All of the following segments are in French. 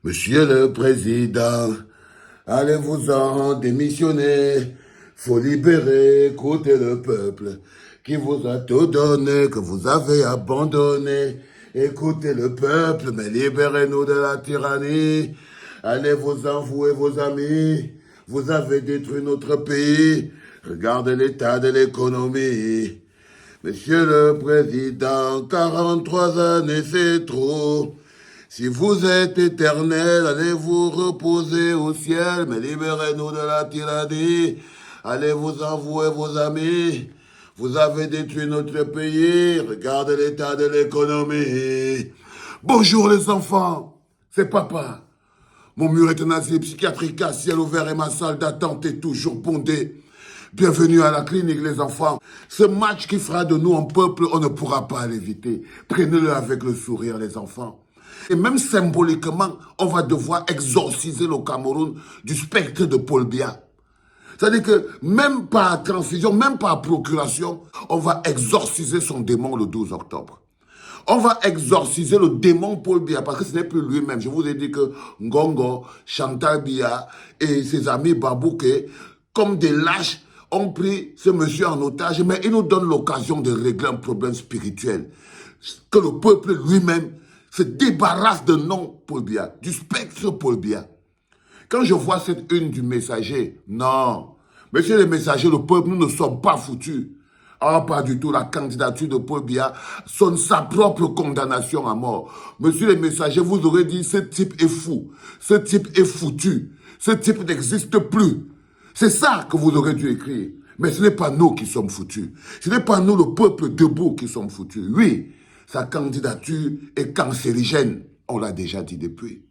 Monsieur le Président, allez-vous-en démissionner. Faut libérer, écoutez le peuple qui vous a tout donné, que vous avez abandonné. Écoutez le peuple, mais libérez-nous de la tyrannie. Allez-vous-en, vous et vos amis. Vous avez détruit notre pays. Regardez l'état de l'économie. Monsieur le Président, 43 années, c'est trop. Si vous êtes éternel, allez vous reposer au ciel, mais libérez-nous de la tyrannie. Allez vous envouer vos amis. Vous avez détruit notre pays. Regardez l'état de l'économie. Bonjour les enfants, c'est papa. Mon mur est un asile psychiatrique à ciel ouvert et ma salle d'attente est toujours bondée. Bienvenue à la clinique, les enfants. Ce match qui fera de nous un peuple, on ne pourra pas l'éviter. Prenez-le avec le sourire, les enfants. Et même symboliquement, on va devoir exorciser le Cameroun du spectre de Paul Biya. C'est-à-dire que même par transfusion, même par procuration, on va exorciser son démon le 12 octobre. On va exorciser le démon Paul Biya parce que ce n'est plus lui-même. Je vous ai dit que Ngongo, Chantal Biya et ses amis Babouké, comme des lâches, ont pris ce monsieur en otage, mais il nous donne l'occasion de régler un problème spirituel. Que le peuple lui-même se débarrasse de nom Paul Biya, du spectre Paul Biya. Quand je vois cette une du messager, non. Monsieur le messager, le peuple, nous ne sommes pas foutus. Ah, pas du tout. La candidature de Paul Biya sonne sa propre condamnation à mort. Monsieur le messager, vous aurez dit, ce type est fou. Ce type est foutu. Ce type n'existe plus. C'est ça que vous aurez dû écrire. Mais ce n'est pas nous qui sommes foutus. Ce n'est pas nous, le peuple debout, qui sommes foutus. Oui, sa candidature est cancérigène. On l'a déjà dit depuis.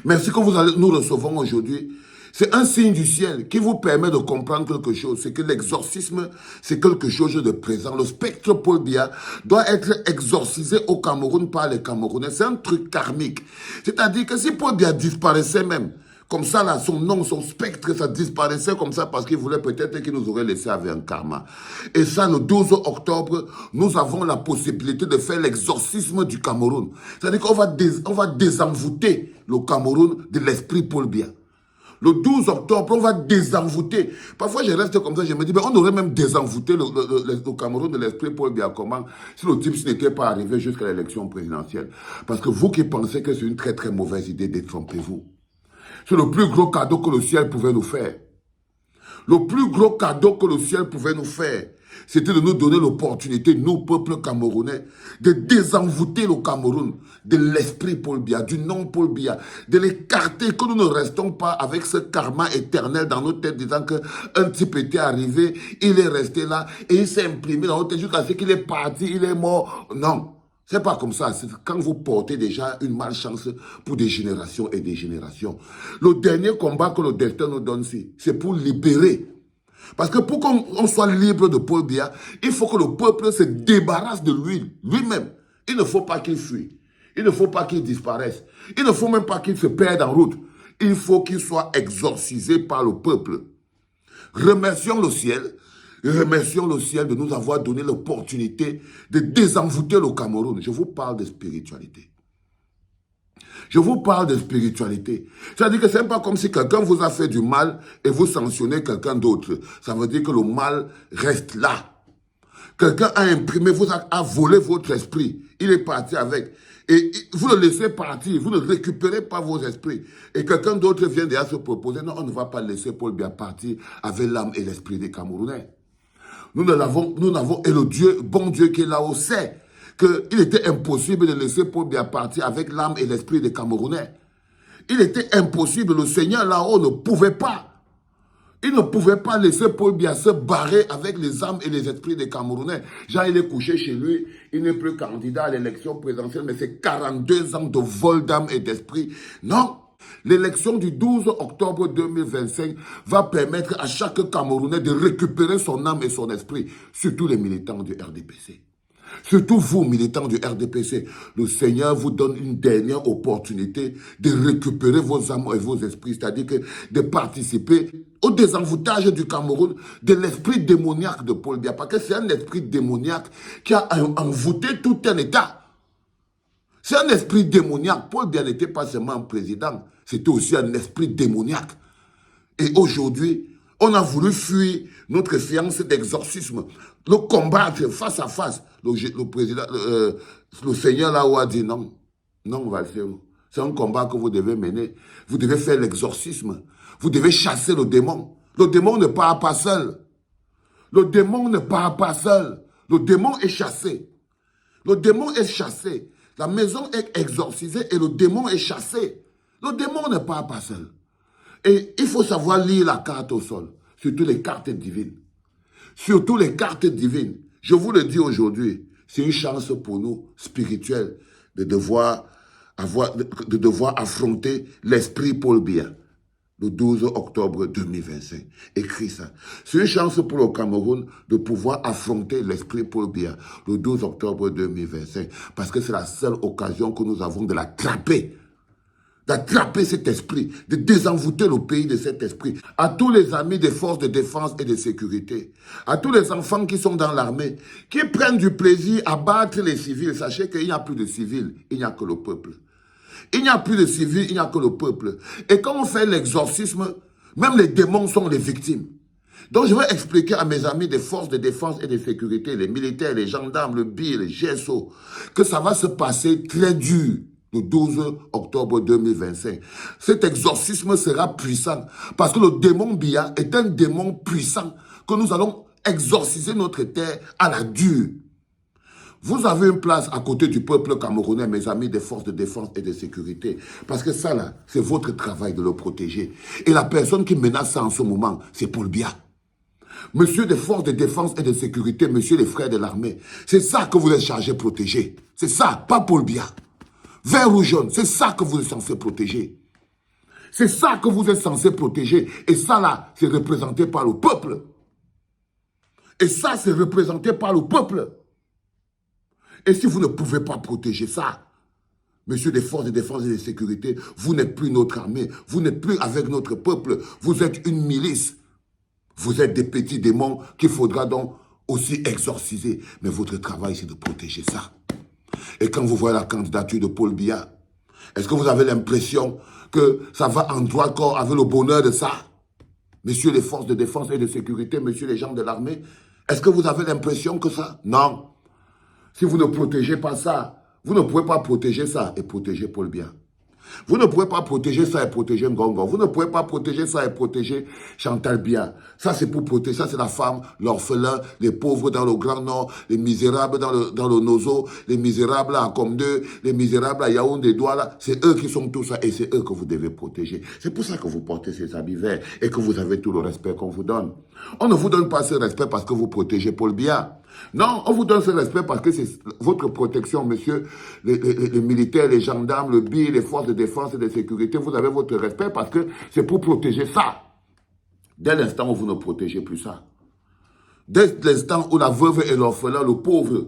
Mais ce que nous recevons aujourd'hui, c'est un signe du ciel qui vous permet de comprendre quelque chose. C'est que l'exorcisme, c'est quelque chose de présent. Le spectre Paul Biya doit être exorcisé au Cameroun par les Camerounais. C'est un truc karmique. C'est-à-dire que si Paul Biya disparaissait même, comme ça, là, son nom, son spectre, ça disparaissait comme ça parce qu'il voulait peut-être qu'il nous aurait laissé avec un karma. Et ça, le 12 octobre, nous avons la possibilité de faire l'exorcisme du Cameroun. C'est-à-dire qu'on va désenvoûter le Cameroun de l'esprit Paul Biya. Le 12 octobre, on va désenvoûter. Parfois, je reste comme ça, je me dis, ben, on aurait même désenvoûté le Cameroun de l'esprit Paul Biya. Comment? Si le type n'était pas arrivé jusqu'à l'élection présidentielle. Parce que vous qui pensez que c'est une très très mauvaise idée, détrompez-vous. C'est le plus gros cadeau que le ciel pouvait nous faire. Le plus gros cadeau que le ciel pouvait nous faire, c'était de nous donner l'opportunité, nous, peuple camerounais, de désenvoûter le Cameroun de l'esprit Paul Biya, du nom Paul Biya, de l'écarter, que nous ne restons pas avec ce karma éternel dans nos têtes, disant qu'un type était arrivé, il est resté là, et il s'est imprimé dans nos têtes jusqu'à ce qu'il est parti, il est mort. Non. C'est pas comme ça. C'est quand vous portez déjà une malchance pour des générations et des générations. Le dernier combat que le destin nous donne, c'est pour libérer. Parce que pour qu'on soit libre de Paul Biya, il faut que le peuple se débarrasse de lui-même. Il ne faut pas qu'il fuit. Il ne faut pas qu'il disparaisse. Il ne faut même pas qu'il se perde en route. Il faut qu'il soit exorcisé par le peuple. Remercions le ciel. Remercions le ciel de nous avoir donné l'opportunité de désenvoûter le Cameroun. Je vous parle de spiritualité. Je vous parle de spiritualité. C'est-à-dire que ce n'est pas comme si quelqu'un vous a fait du mal et vous sanctionnez quelqu'un d'autre. Ça veut dire que le mal reste là. Quelqu'un a imprimé, a volé votre esprit. Il est parti avec. Et vous le laissez partir, vous ne récupérez pas vos esprits. Et quelqu'un d'autre vient déjà se proposer, non, on ne va pas laisser Paul Biya partir avec l'âme et l'esprit des Camerounais. Nous n'avons, et le Dieu, bon Dieu qui est là-haut, sait qu'il était impossible de laisser Paul Biya partir avec l'âme et l'esprit des Camerounais. Il était impossible, le Seigneur là-haut ne pouvait pas. Il ne pouvait pas laisser Paul Biya se barrer avec les âmes et les esprits des Camerounais. Jean, il est couché chez lui, il n'est plus candidat à l'élection présidentielle, mais c'est 42 ans de vol d'âme et d'esprit. Non. L'élection du 12 octobre 2025 va permettre à chaque Camerounais de récupérer son âme et son esprit, surtout les militants du RDPC. Surtout vous, militants du RDPC, le Seigneur vous donne une dernière opportunité de récupérer vos âmes et vos esprits, c'est-à-dire que de participer au désenvoûtage du Cameroun de l'esprit démoniaque de Paul Biya, parce que c'est un esprit démoniaque qui a envoûté tout un État. C'est un esprit démoniaque. Paul Biya n'était pas seulement un président, c'était aussi un esprit démoniaque. Et aujourd'hui, on a voulu fuir notre séance d'exorcisme, le combattre face à face. Le président, le Seigneur là-haut a dit non, non, Valsero. C'est un combat que vous devez mener. Vous devez faire l'exorcisme. Vous devez chasser le démon. Le démon ne part pas seul. Le démon ne part pas seul. Le démon est chassé. Le démon est chassé. La maison est exorcisée et le démon est chassé. Le démon ne part pas seul. Et il faut savoir lire la carte au sol. Surtout les cartes divines. Surtout les cartes divines. Je vous le dis aujourd'hui, c'est une chance pour nous, spirituels, de devoir affronter l'esprit Paul Biya. Le 12 octobre 2025. Écris ça. C'est une chance pour le Cameroun de pouvoir affronter l'esprit Paul Biya le 12 octobre 2025. Parce que c'est la seule occasion que nous avons de l'attraper. D'attraper cet esprit, de désenvoûter le pays de cet esprit. À tous les amis des forces de défense et de sécurité, à tous les enfants qui sont dans l'armée, qui prennent du plaisir à battre les civils, sachez qu'il n'y a plus de civils, il n'y a que le peuple. Il n'y a plus de civils, il n'y a que le peuple. Et quand on fait l'exorcisme, même les démons sont les victimes. Donc je vais expliquer à mes amis des forces de défense et de sécurité, les militaires, les gendarmes, le BI, les GSO, que ça va se passer très dur le 12 octobre 2025. Cet exorcisme sera puissant parce que le démon Biya est un démon puissant que nous allons exorciser notre terre à la dure. Vous avez une place à côté du peuple camerounais, mes amis des forces de défense et de sécurité. Parce que ça, là, c'est votre travail de le protéger. Et la personne qui menace ça en ce moment, c'est Paul Biya. Monsieur des forces de défense et de sécurité, monsieur les frères de l'armée, c'est ça que vous êtes chargé de protéger. C'est ça, pas Paul Biya. Vert ou jaune, c'est ça que vous êtes censé protéger. C'est ça que vous êtes censé protéger. Et ça, là, c'est représenté par le peuple. Et ça, c'est représenté par le peuple. Et si vous ne pouvez pas protéger ça, monsieur des forces de défense et de sécurité, vous n'êtes plus notre armée, vous n'êtes plus avec notre peuple, vous êtes une milice. Vous êtes des petits démons qu'il faudra donc aussi exorciser. Mais votre travail, c'est de protéger ça. Et quand vous voyez la candidature de Paul Biya, est-ce que vous avez l'impression que ça va en droit corps avec le bonheur de ça? Messieurs les forces de défense et de sécurité, messieurs les gens de l'armée, est-ce que vous avez l'impression que ça? Non. Si vous ne protégez pas ça, vous ne pouvez pas protéger ça et protéger Paul Biya. Vous ne pouvez pas protéger ça et protéger Ngongo. Vous ne pouvez pas protéger ça et protéger Chantal Biya. Ça, c'est pour protéger. Ça, c'est la femme, l'orphelin, les pauvres dans le Grand Nord, les misérables dans le Nozo, les misérables à Comdeux, les misérables à Yaoundé, Douala. C'est eux qui sont tout ça et c'est eux que vous devez protéger. C'est pour ça que vous portez ces habits verts et que vous avez tout le respect qu'on vous donne. On ne vous donne pas ce respect parce que vous protégez Paul Biya. Non, on vous donne ce respect parce que c'est votre protection, monsieur, les militaires, les gendarmes, le BI, les forces de défense et de sécurité. Vous avez votre respect parce que c'est pour protéger ça. Dès l'instant où vous ne protégez plus ça. Dès l'instant où la veuve et l'orphelin, le pauvre,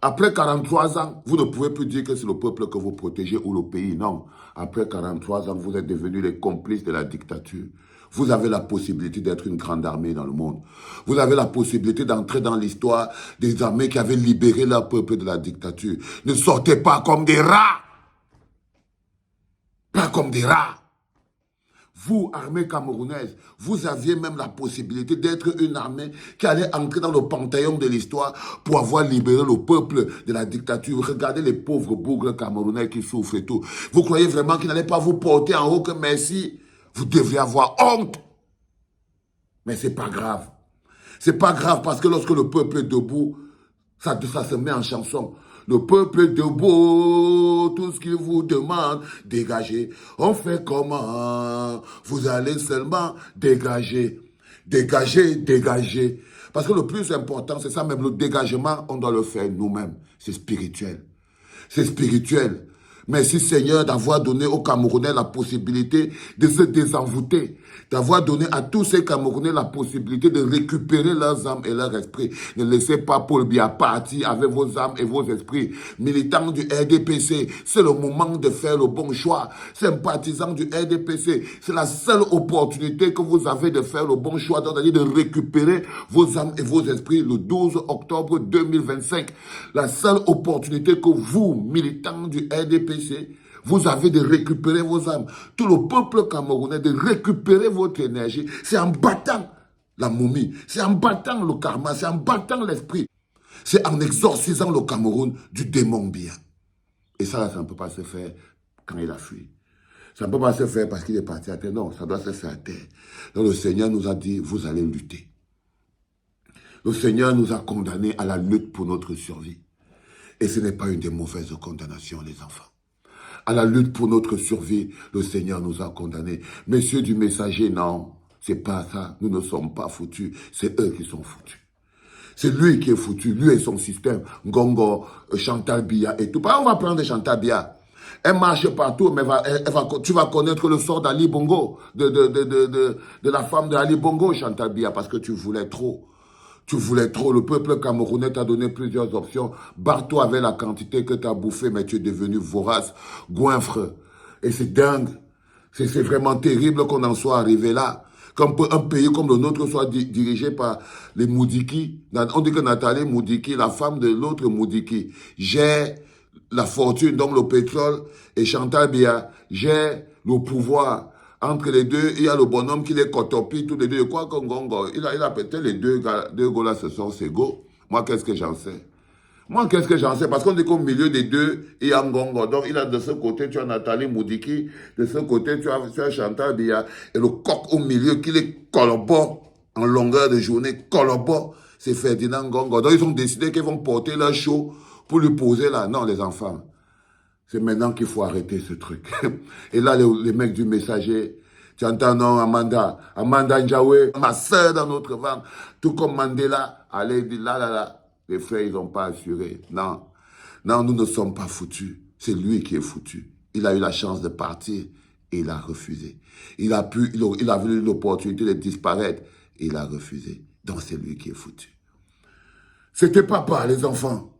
après 43 ans, vous ne pouvez plus dire que c'est le peuple que vous protégez ou le pays. Non. Après 43 ans, vous êtes devenus les complices de la dictature. Vous avez la possibilité d'être une grande armée dans le monde. Vous avez la possibilité d'entrer dans l'histoire des armées qui avaient libéré leur peuple de la dictature. Ne sortez pas comme des rats. Pas comme des rats. Vous, armée camerounaise, vous aviez même la possibilité d'être une armée qui allait entrer dans le panthéon de l'histoire pour avoir libéré le peuple de la dictature. Regardez les pauvres bougres camerounais qui souffrent et tout. Vous croyez vraiment qu'ils n'allaient pas vous porter en haut que merci? Vous devriez avoir honte. Mais c'est pas grave. C'est pas grave parce que lorsque le peuple est debout, ça se met en chanson. Le peuple est debout, tout ce qu'il vous demande, dégagez. On fait comment? Vous allez seulement dégager. Dégager, dégager. Parce que le plus important, c'est ça même, le dégagement, on doit le faire nous-mêmes. C'est spirituel. C'est spirituel. Merci Seigneur d'avoir donné aux Camerounais la possibilité de se désenvoûter, d'avoir donné à tous ces Camerounais la possibilité de récupérer leurs âmes et leur esprit. Ne laissez pas Paul Biya partir avec vos âmes et vos esprits. Militants du RDPC, c'est le moment de faire le bon choix. Sympathisants du RDPC, c'est la seule opportunité que vous avez de faire le bon choix, c'est-à-dire de récupérer vos âmes et vos esprits le 12 octobre 2025. La seule opportunité que vous, militants du RDPC, vous avez de récupérer vos âmes. Tout le peuple camerounais de récupérer votre énergie. C'est en battant la momie. C'est en battant le karma. C'est en battant l'esprit. C'est en exorcisant le Cameroun du démon Biya. Et ça ne peut pas se faire quand il a fui. Ça ne peut pas se faire parce qu'il est parti à terre. Non, ça doit se faire à terre. Donc le Seigneur nous a dit, vous allez lutter. Le Seigneur nous a condamnés à la lutte pour notre survie. Et ce n'est pas une des mauvaises condamnations, les enfants. À la lutte pour notre survie, le Seigneur nous a condamnés. Messieurs du messager, non, c'est pas ça. Nous ne sommes pas foutus. C'est eux qui sont foutus. C'est lui qui est foutu, lui et son système. Ngongo, Chantal Biya et tout. On va prendre Chantal Biya. Elle marche partout, mais tu vas connaître le sort d'Ali Bongo, de la femme d'Ali Bongo, Chantal Biya, parce que tu voulais trop. Tu voulais trop. Le peuple camerounais t'a donné plusieurs options. Barre-toi avec la quantité que tu as bouffé, mais tu es devenu vorace, goinfre. Et c'est dingue. C'est vraiment terrible qu'on en soit arrivé là. Qu'un pays comme le nôtre soit dirigé par les Moudiki. On dit que Nathalie Moudiki, la femme de l'autre Moudiki, gère la fortune, donc le pétrole, et Chantal Biya gère le pouvoir. Entre les deux, il y a le bonhomme qui les cotopie, tous les deux. Quoi qu'on gongo. Il a pété les deux gars là, ce sont ses go. Moi, qu'est-ce que j'en sais? Moi, qu'est-ce que j'en sais? Parce qu'on dit qu'au milieu des deux, il y a Ngongo. Donc, il a de ce côté, tu as Nathalie Moudiki. De ce côté, tu as Chantal Biya. Et le coq au milieu qui les collabore en longueur de journée, collabore, c'est Ferdinand Ngongo. Donc, ils ont décidé qu'ils vont porter leur show pour lui poser là. Non, les enfants. C'est maintenant qu'il faut arrêter ce truc. Et là, les mecs du messager, tu entends, non, Amanda Njawe, ma soeur dans notre ventre, tout comme Mandela, allez, là. Les frères, ils n'ont pas assuré. Non, nous ne sommes pas foutus. C'est lui qui est foutu. Il a eu la chance de partir et il a refusé. Il a eu l'opportunité de disparaître et il a refusé. Donc c'est lui qui est foutu. C'était papa, les enfants.